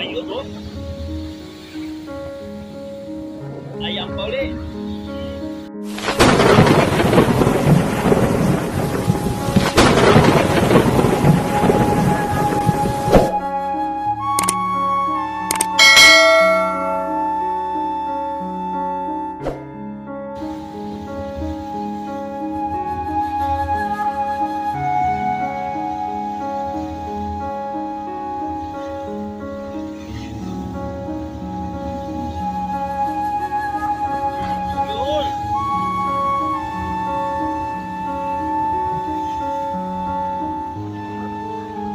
Ayun o. Ayan pa ulit.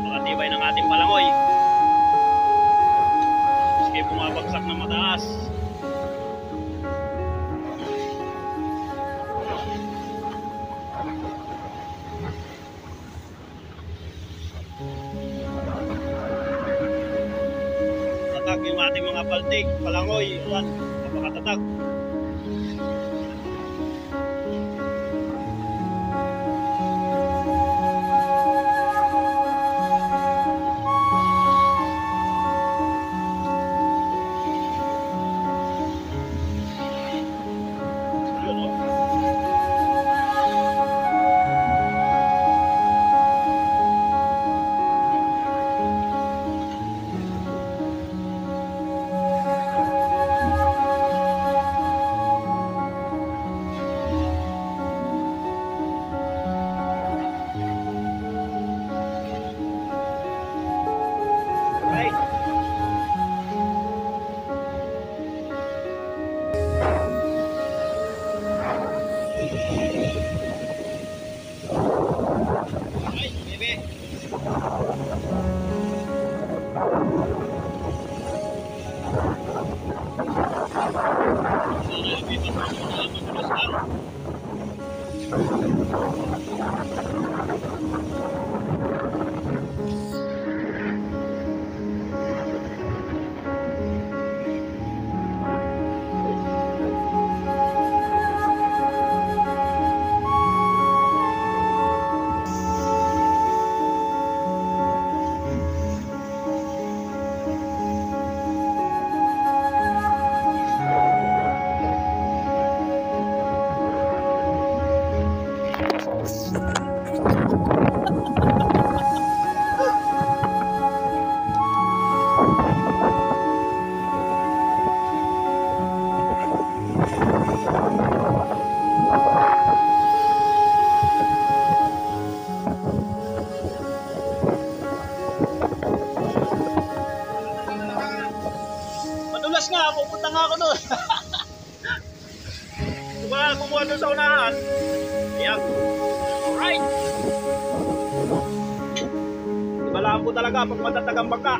Pakatibay ng ating palangoy. Sige, bumabagsak na mataas. Tatag yung ating mga paltik, palangoy. Yan, napakatatag. Madulas nga, pupunta nga ako doon. Diba, kumuha doon sa unahan. Ayan. Alright. Ibalaan po talaga pag matatagang bangka.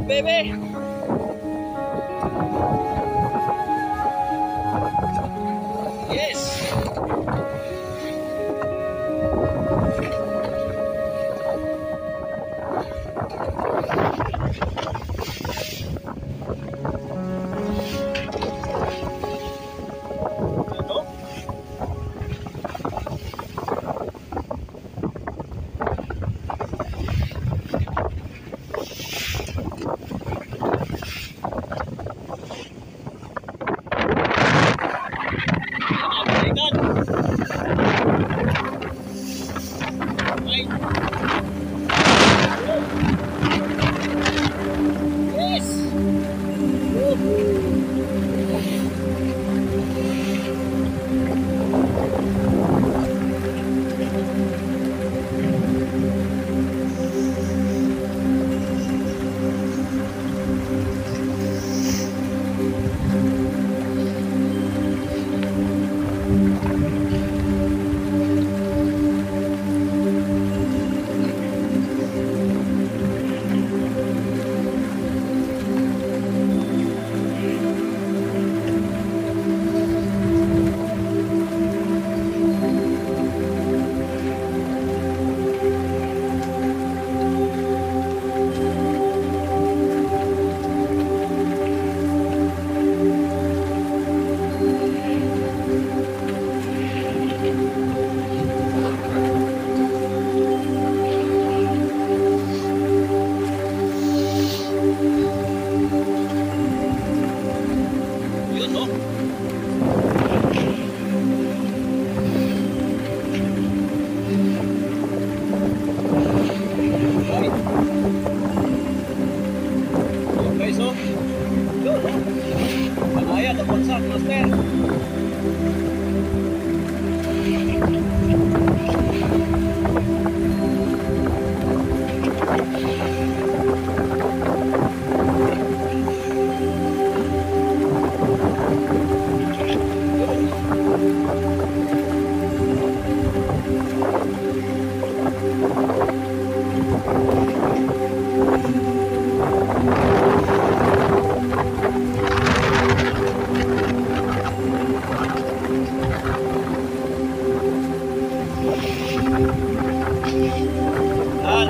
Baby. Yes.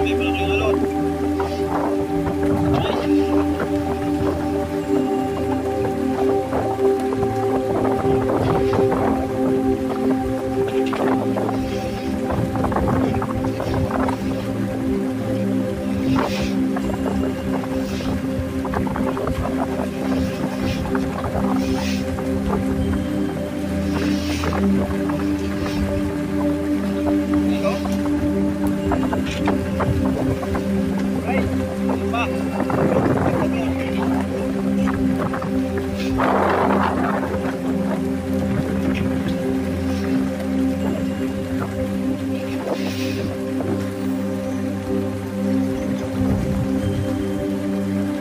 May malaking alon.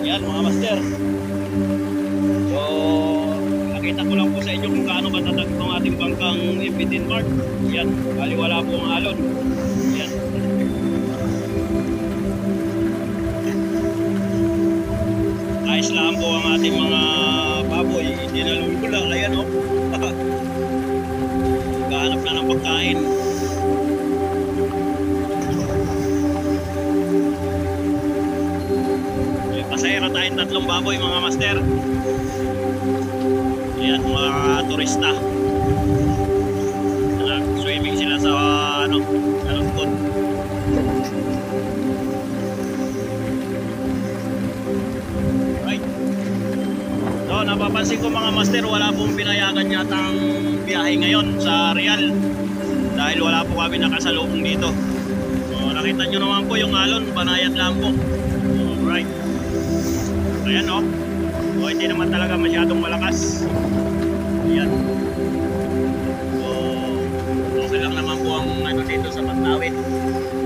Yan mga master. So, nakita ko lang po sa inyo kung gaano katatag itong ating bangkang M15 Mark. Yan, baliwala po ang alon. Yan. Ayos lang po ang ating mga baboy. Hindi na lumula. Ayan o. Gahanap na ng pagkain. Pasahero tayong 3 baboy mga master. Ayan mga turista. Swimming sila sa lungkot. Right. So napapansin ko mga master, wala pong pinayagan yatang biyahe ngayon sa Real. Dahil wala po kami nakasalubong dito. So nakita nyo naman po yung alon, banayad lang po. Alright. Ayan o. So hindi naman talaga masyadong malakas. Ayan. So okay lang naman po ang ano dito sa Pagtawid.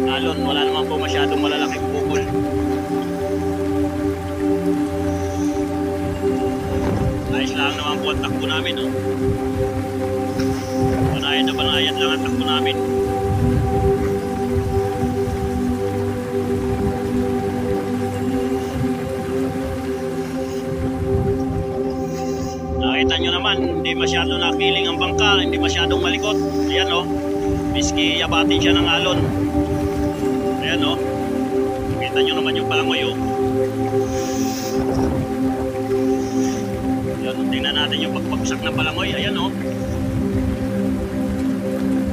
Alon, wala naman po masyadong malalaking bukol. Ayos lang naman po ang takbo namin o. Banayad na banayad lang ang takbo namin. Nakita nyo naman, hindi masyado nakiling ang bangka, hindi masyadong malikot. Ayan o, miski yabatin siya ng alon. Ayan o, nakita nyo naman yung palangoy o. Ayan, tingnan natin yung pagpagsak ng palangoy. Ayan o.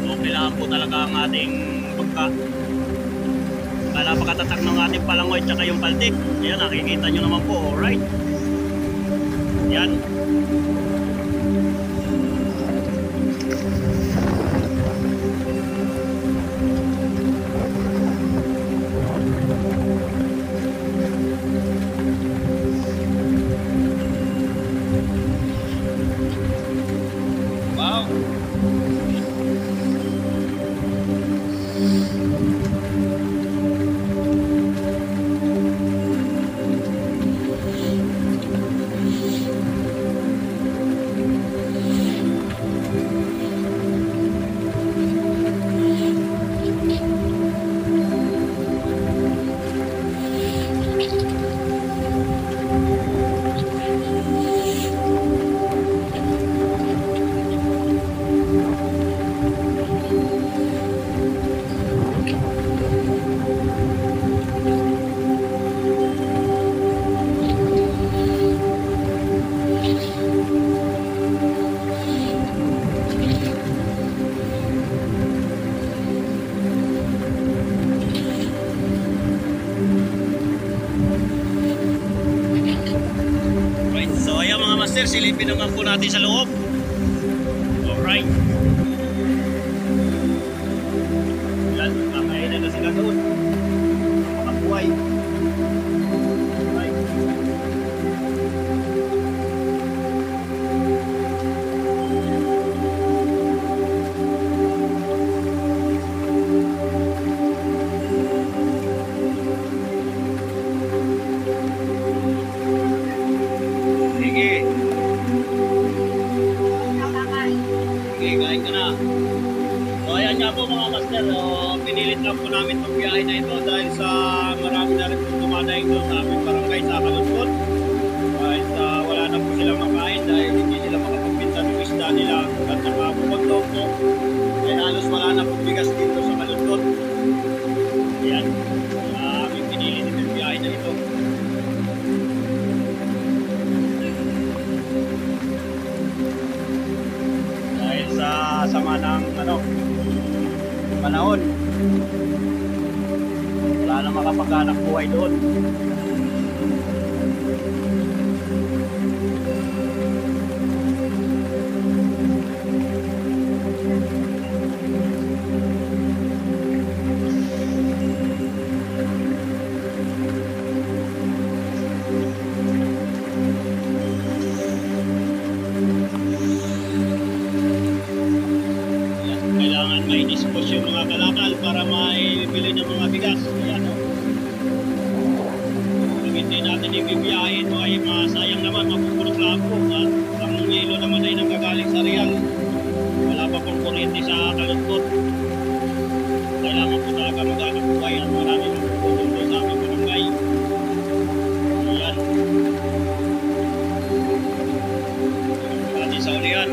So, kailangan po talaga ang ating bangka. Napakatatak ng ating palangoy tsaka yung paltik. Ayan, nakikita nyo naman po, alright. Ayan. Wow. Master, silipin naman po natin sa loob. Alright. Yan, kakain na sila doon. Makabuhay. Alright. Kain ka na. So ayan nga po mga master, pinilit lang po namin itong biyahe na ito dahil sa marami na rin po dumadaing doon sa aming barangay sa Kaluskot. Dahil sa wala na po silang makain dahil hindi sila makapagbinta ng isda. isda nila at nakapupag loob ko ay halos wala na pong bigas dito sa Kalundot. Ayan, aming pinili dito yung biyahe na ito. Dahil sa sama ng panahon, wala na makapaghanap buhay doon. Kailangan may dispose yung mga kalakal para maibili ng mga bigas. Ayan, no? Kung hindi natin ibibiyahe ito ay masayang naman, mapupulot lang po. At ang yelo naman ay nanggagaling sa Real. Wala pa pong kuryente sa Kalundot. Kailangan po talaga mag-hanap buhay at maraming magpupulot doon sa aming barangay. Ayan. Pati sa ulihan.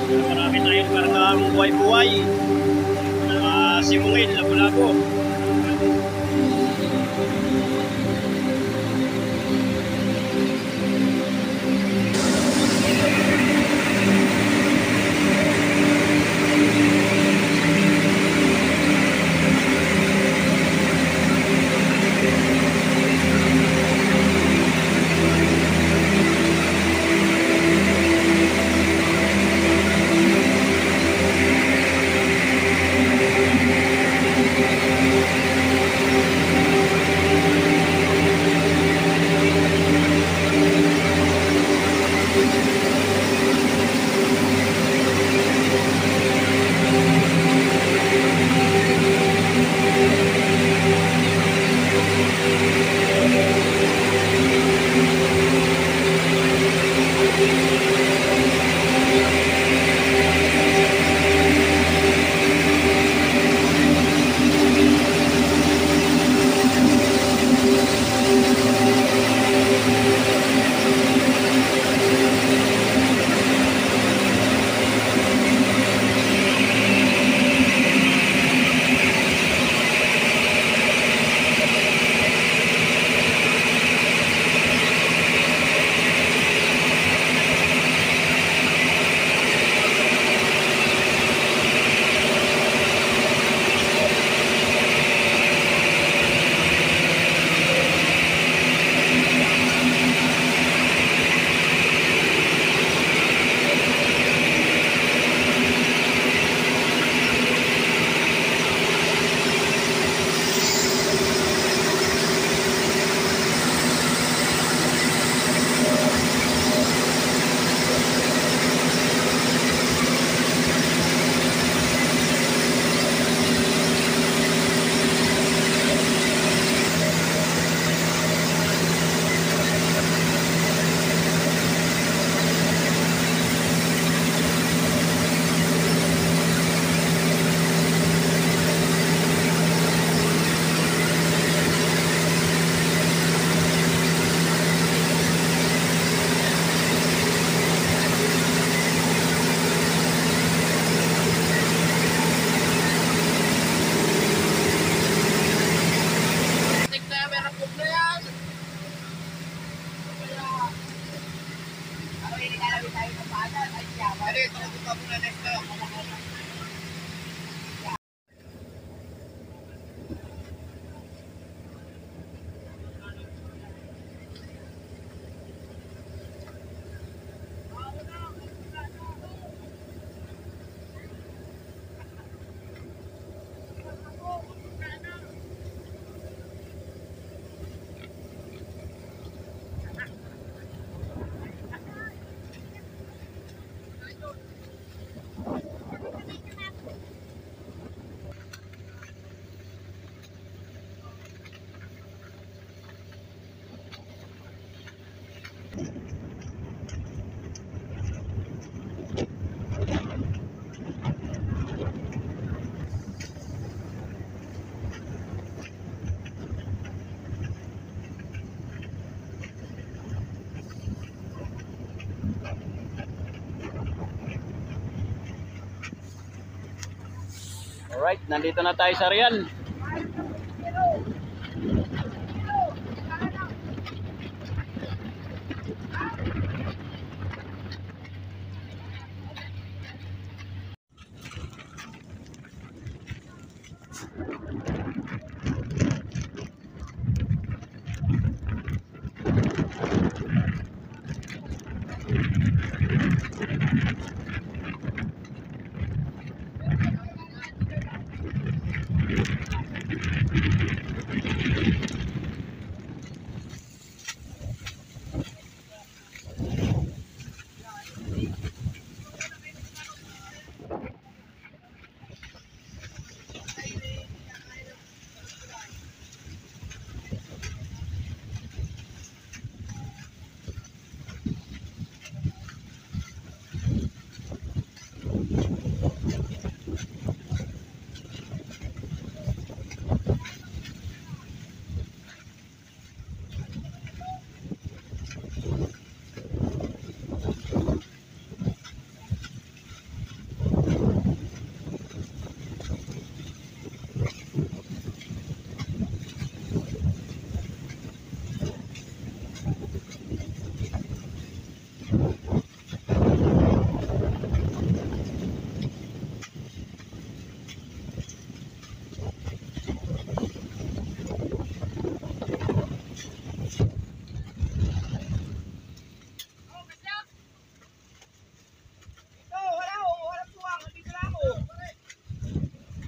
Marami tayong kargang buhay-buhay, simungin, labo-labo. Alright, nandito na tayo sa Real.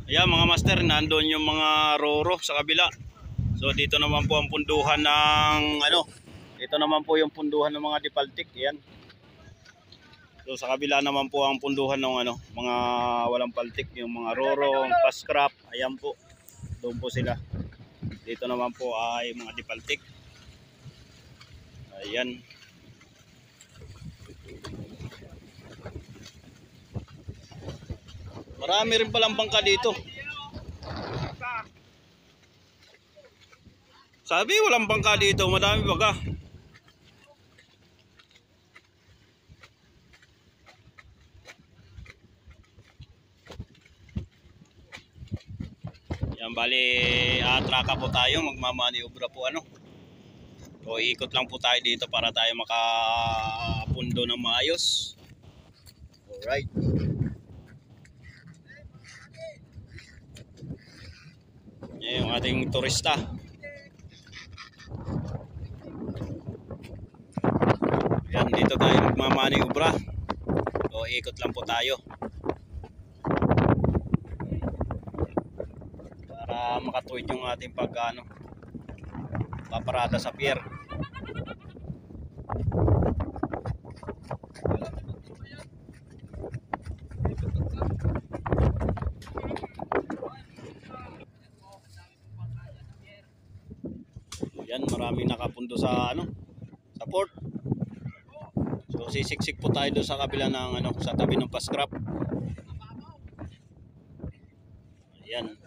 Ayan mga master, nandoon yung mga roro sa kabila. So dito naman po ang punduhan ng dito naman po yung punduhan ng mga dipaltik. Ayan. So sa kabila naman po ang punduhan ng mga walang paltik, yung mga roro, pascrap. Ayan po. Doon po sila. Dito naman po ay mga dipaltik. Ayan. Marami rin palang bangka dito. Sabi walang bangka dito, madami baga. Yan, bali atraka po tayo, magmamaniobra po So ikot lang po tayo dito para tayo makapundo ng maayos. Alright. Yan yung ating turista. Yan, dito tayo magmamaniobra. So ikot lang po tayo. Para makatuwid yung ating paparada sa pier. Yan, maraming nakapundo sa sa port. So sisiksik po tayo doon sa kabila ng sa tabi ng pascrap. Ayan.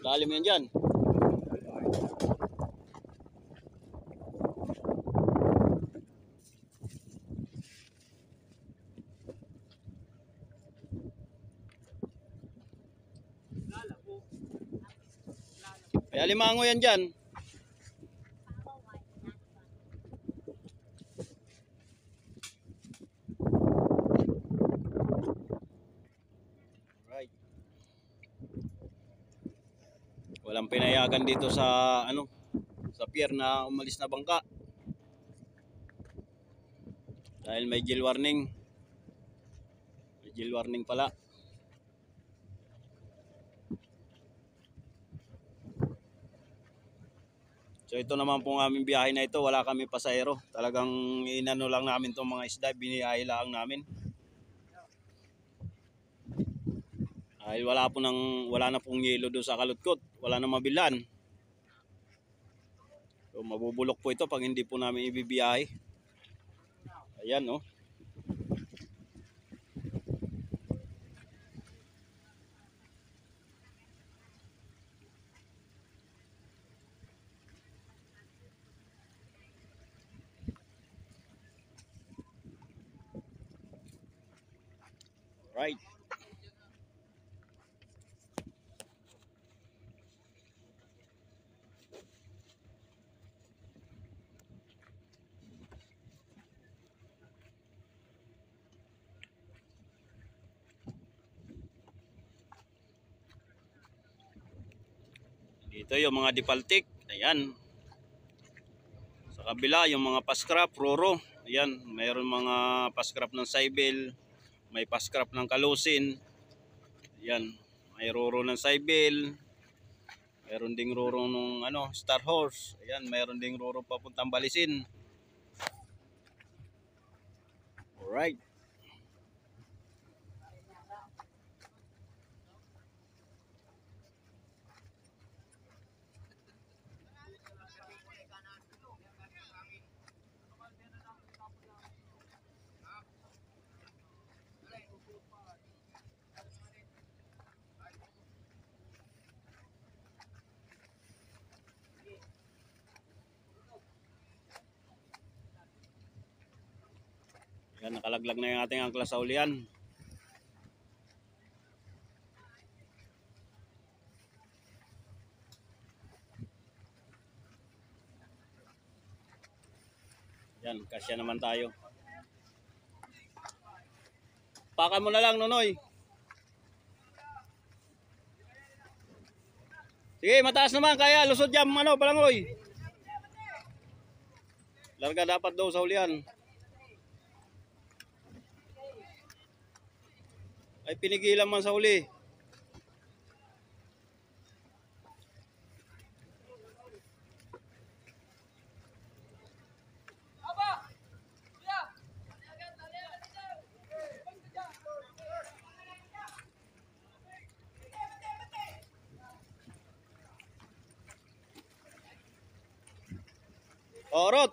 Lalim yan dyan. Kaya limango yan dyan. Right. Walang pinayagan dito sa sa pier na umalis na bangka. Dahil may gill warning. May gill warning pala. So ito naman po ang aming biyahe na ito, wala kami pasahero. Talagang inano lang namin itong mga isda, biniyahe lang namin. Dahil wala na pong yelo doon sa Kalutkot, wala na mabilan. So mabubulok po ito pag hindi po namin ibibiyahe. Ayan Right. Dito yung mga dipaltik. Ayan. Sa kabila yung mga pascrap, roro. Ayan, mayroon mga pascrap ng Cybele, may pascrap ng Kalusin. Ayan, may roro ng Cybele. Mayroon ding roro ng Star Horse. Ayan, mayroon ding roro papuntang Balisin. Alright. Yan, nakalaglag na yung ating angkla sa ulian. Yan, kasya naman tayo. Pakan mo na lang, Nonoy. Sige, mataas naman, kaya lusod yan, balangoy. Larga dapat daw sa ulian. Ay, pinigilan man sa uli. Orot.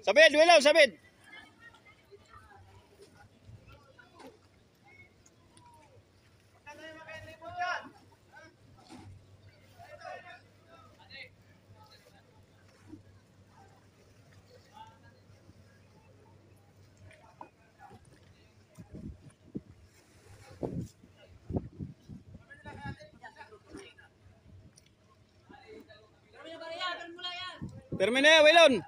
Sabid, wilaw, sabid. Termine, wilon.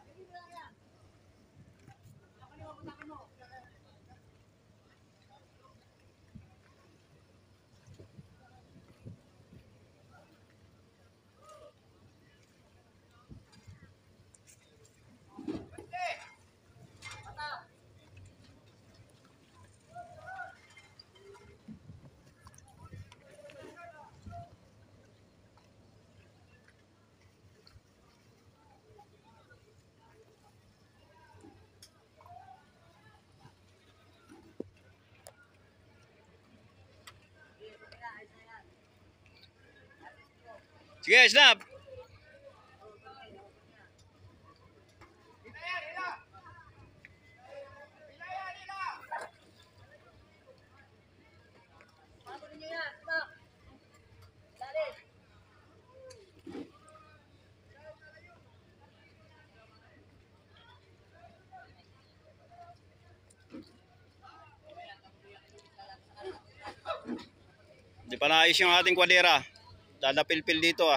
Sige, snap. Di pa naayos yung ating kwadera. Dadapilpil dito ah.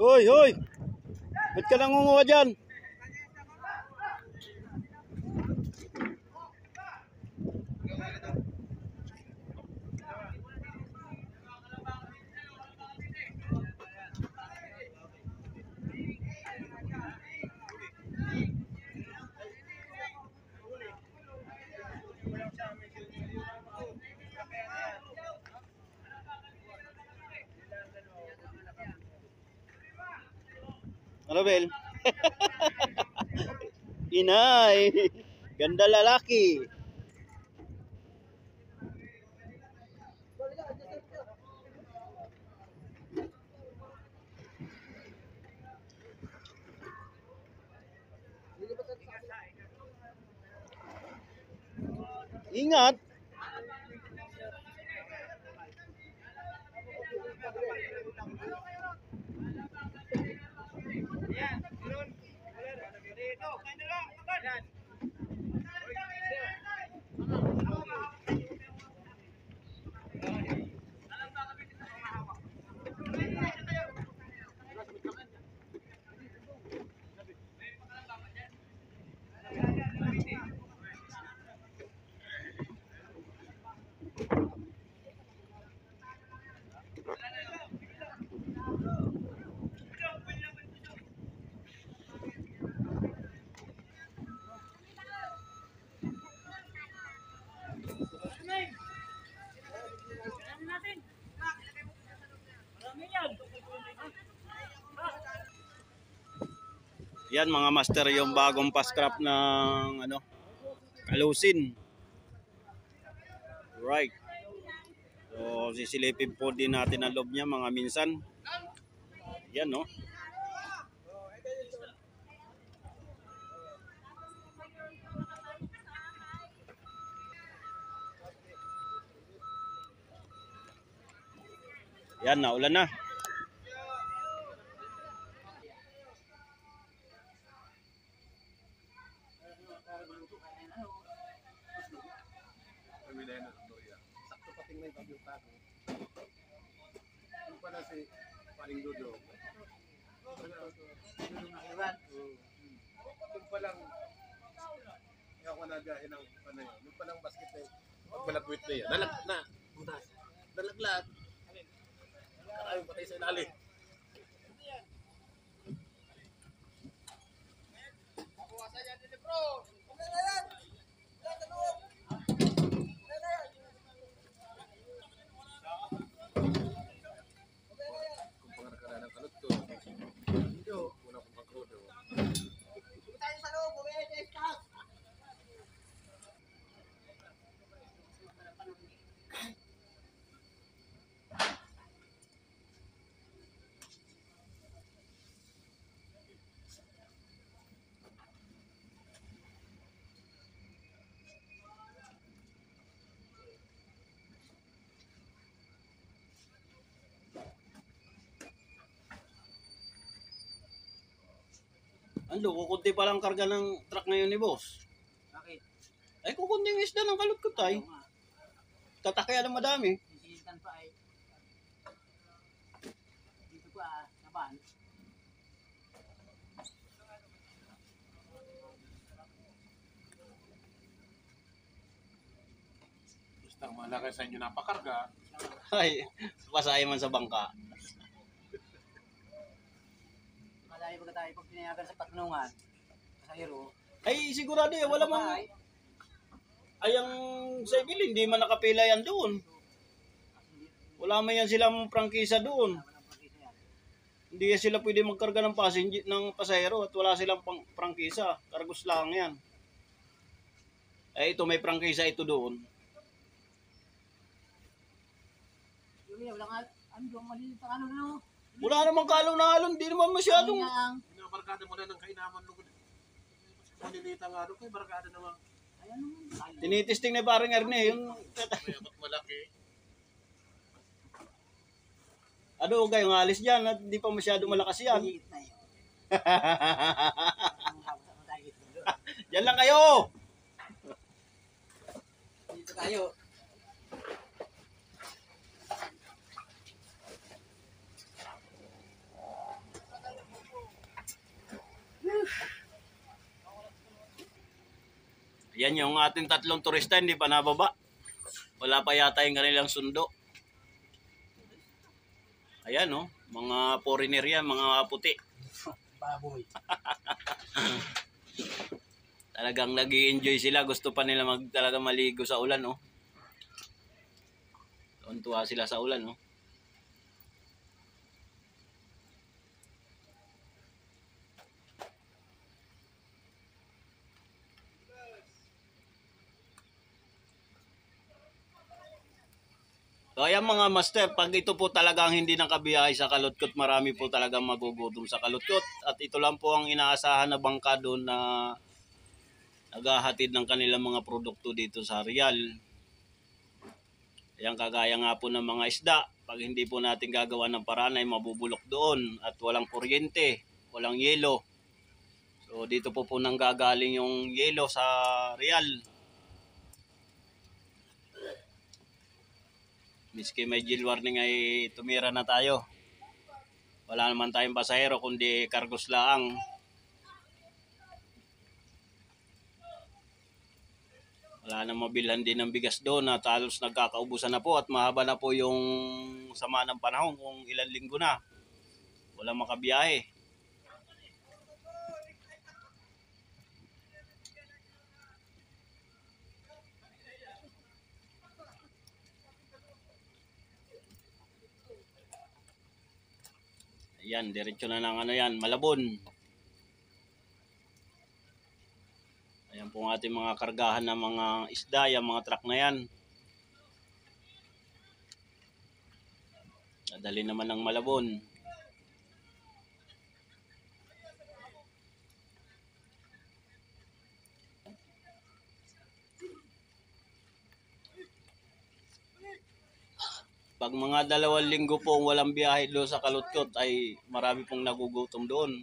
Hoy, hoy! Ba't ka nangunguha dyan? Ano, Bel? Inay! Ganda lalaki! Ingat! Yan mga master, yung bagong pascrap ng ano, Kalusin. Right. So sisilipin po din natin ang loob niya mga minsan. Yan, no. Yan, naulan na. Sakto pating na yung pag-tago. Yung pala si Paring Dodo. Yung palang kaya ako nagahin ng ano yun. Yung palang basket na yun. Pagbalagwit na yun. Dalag na. Dalaglat. Karaming patay sa ilalim. Ando, kukunti pa lang karga ng truck ngayon ni boss. Bakit? Ay, kukunti yung isda ng Kalutkutay. Oo nga. Tatakya ng madami. Sisitan pa ay. Dito pa, naban. Basta malaki sa inyo napakarga. Ay, pasaya man sa bangka. Malayo ba tayo pag pinayagan sa patunungan? Sa hero. Ay, sigurado yan. Wala mang... Ay, ang Seville, hindi man nakapila yan doon. Wala man yan silang prangkisa doon. Hindi yan sila pwede magkarga ng passenger, ng pasahero at wala silang prangkisa. Kargos lang yan. Eh, ito may prangkisa ito doon. Wala nga, ano doon maliliit ang ano no? Wala namang kalong na halong, hindi naman masyadong... Pinabarkada mo na ng kainaman lugod. Malilita nga doon kay barkada naman. Ayan naman. Tinitisting na parang Erne, yung... May abot malaki. Ano kayo, ng alis dyan at di pa masyadong malakas yan. Maliit na yun. Sama tayo dito. Yan lang kayo. Dito tayo. Yan yung ating tatlong turista, hindi pa nababa. Wala pa yata yung kanilang sundo. Ayan, oh, mga foreigner yan, mga puti. Baboy. Talagang nag-i-enjoy sila. Gusto pa nila talaga maligo sa ulan, oh. Tuwa sila sa ulan, oh. So ayan mga master, pag ito po talagang hindi nakabiyahe sa Kalutkot, marami po talagang magugutom sa Kalutkot. At ito lang po ang inaasahan na bangka doon na naghahatid ng kanilang mga produkto dito sa Real. Ayan, kagaya nga po ng mga isda, pag hindi po natin gagawa ng paraan ay mabubulok doon at walang kuryente, walang yelo. So dito po nang gagaling yung yelo sa Real. Miski may jail warning ay tumira na tayo. Wala naman tayong pasahero kundi kargos laang. Wala nang mabilhan din ng bigas doon at halos nagkakaubusan na po at mahaba na po yung sama ng panahon kung ilang linggo na. Walang makabiyahe. Ayan, diretso na ng ano yan, Malabon. Ayan po ang ating mga kargahan ng mga isda, yung mga truck na yan. Nadali naman ng Malabon. Pag mga 2 linggo po walang biyahe doon sa Kalutkot ay marami pong nagugutom doon.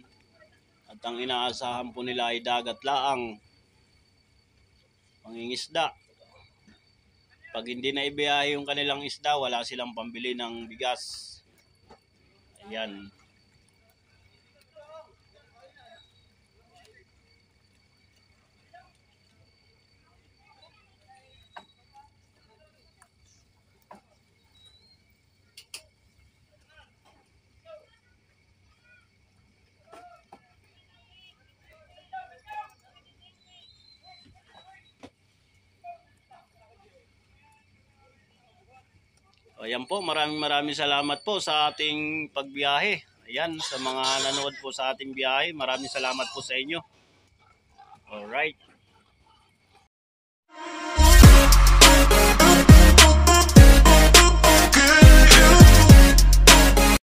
At ang inaasahan po nila ay dagat laang, mangingisda. Pag hindi na ibiyahe yung kanilang isda, wala silang pambili ng bigas. Ayan. Ayan po, maraming salamat po sa ating pagbiyahe. Ayan, sa mga nanood po sa ating biyahe, maraming salamat po sa inyo. Alright.